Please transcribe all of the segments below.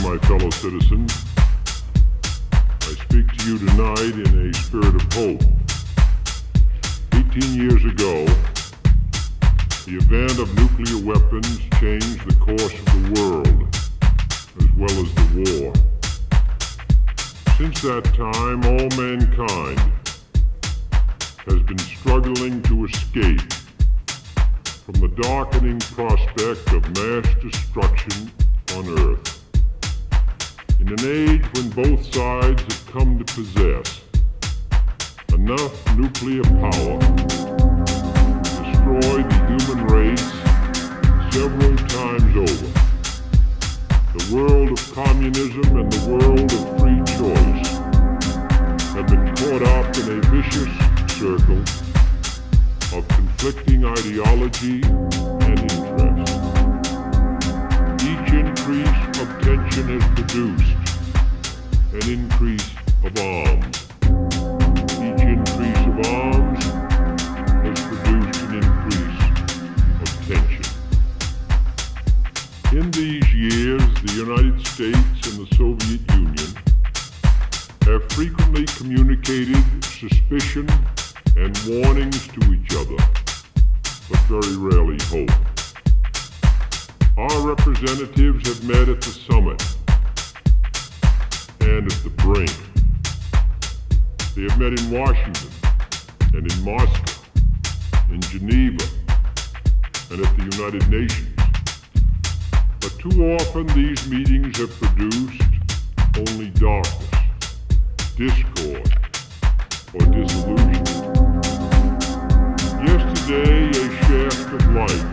My fellow citizens, I speak to you tonight in a spirit of hope. 18 years ago, the event of nuclear weapons changed the course of the world, as well as the war. Since that time, all mankind has been struggling to escape from the darkening prospect of mass destruction on Earth. In an age when both sides have come to possess enough nuclear power to destroy the human race several times over, the world of communism and the world of free choice have been caught up in a vicious circle of conflicting ideology and interest. Each increase of tension has produced an increase of arms. Each increase of arms has produced an increase of tension. In these years, the United States and the Soviet Union have frequently communicated suspicion and warnings to each other, but very rarely hope. Our representatives have met at the summit and at the brink. They have met in Washington and in Moscow, in Geneva, and at the United Nations. But too often these meetings have produced only darkness, discord, or disillusion. Yesterday, a shaft of light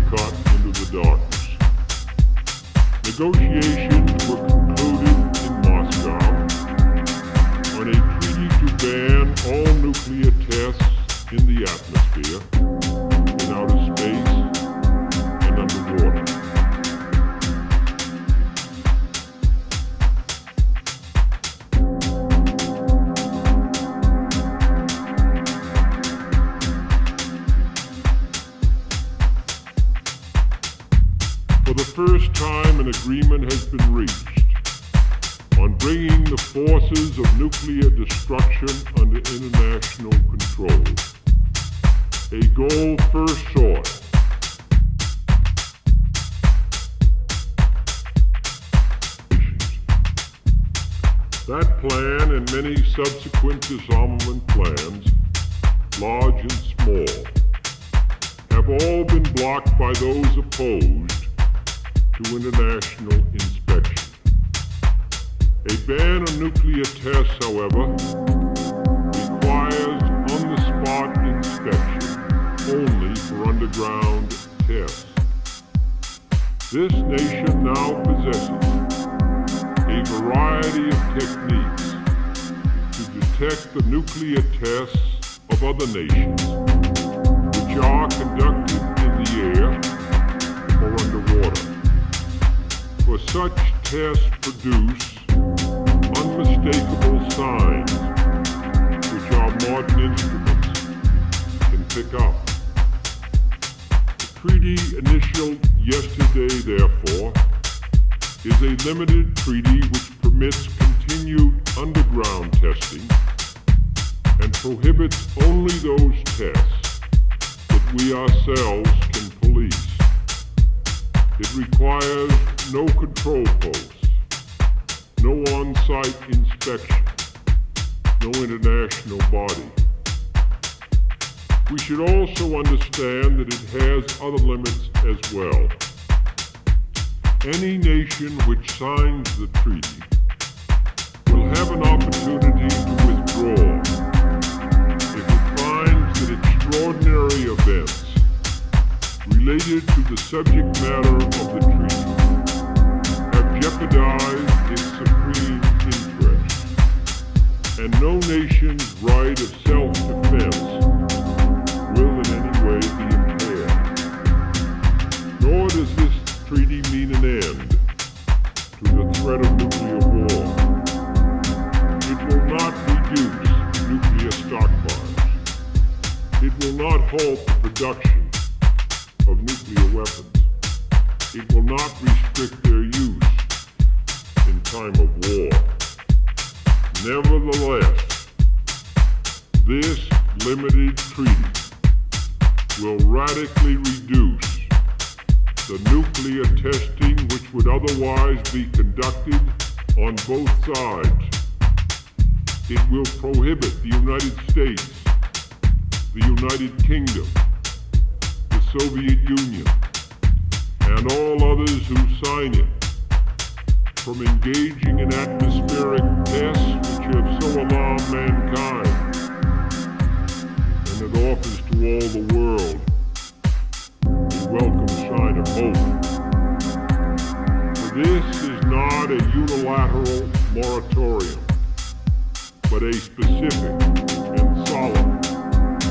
cut into the darkness. Negotiations were concluded in Moscow on a treaty to ban all nuclear tests in the atmosphere, in outer space, and underwater. For the first time, an agreement has been reached on bringing the forces of nuclear destruction under international control. A goal first sought. That plan and many subsequent disarmament plans, large and small, have all been blocked by those opposed to international inspection. A ban on nuclear tests, however, requires on-the-spot inspection only for underground tests. This nation now possesses a variety of techniques to detect the nuclear tests of other nations, which are conducted in the air or underwater. For such tests produce unmistakable signs, which our modern instruments can pick up. The treaty initialed yesterday, therefore, is a limited treaty which permits continued underground testing and prohibits only those tests that we ourselves can police. It requires no control posts, no on-site inspection, no international body. We should also understand that it has other limits as well. Any nation which signs the treaty will have an opportunity to withdraw if it finds that extraordinary events related to the subject matter of the treaty have jeopardized its supreme interest, and no nation's right of self-defense will in any way be impaired. Nor does this treaty mean an end to the threat of nuclear war. It will not reduce nuclear stockpiles. It will not halt the production of nuclear weapons. It will not restrict their use in time of war. Nevertheless, this limited treaty will radically reduce the nuclear testing which would otherwise be conducted on both sides. It will prohibit the United States, the United Kingdom, the Soviet Union, and all others who sign it from engaging in atmospheric tests which have so alarmed mankind, and it offers to all the world a welcome sign of hope. For this is not a unilateral moratorium, but a specific and solemn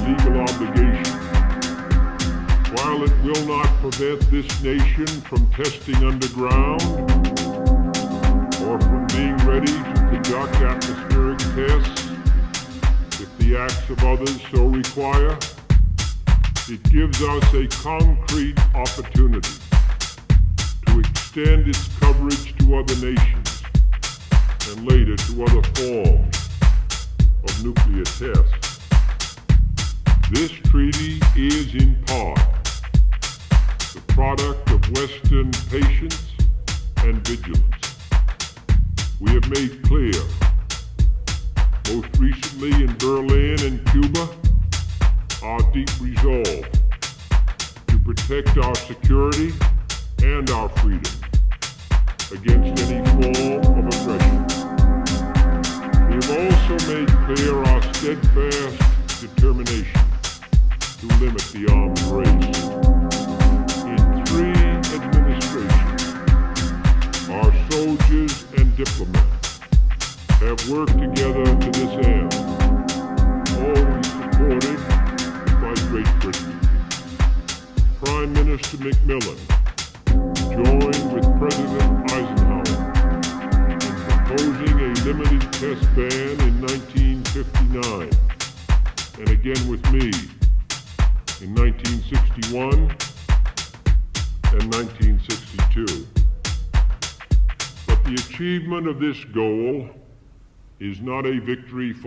legal obligation. While it will not prevent this nation from testing underground or from being ready to conduct atmospheric tests if the acts of others so require, it gives us a concrete opportunity to extend its coverage to other nations and later to other forms of nuclear tests. This treaty is in part the product of Western patience and vigilance. We have made clear, most recently in Berlin and Cuba, our deep resolve to protect our security and our freedom against any form of aggression. We have also made clear our steadfast determination to limit the arms race. In 3 administrations, our soldiers and diplomats have worked together to this end, always supported by Great Britain. Prime Minister Macmillan joined with President Eisenhower in proposing a limited test ban in 1959, and again with me in 1961 and 1962. But the achievement of this goal is not a victory for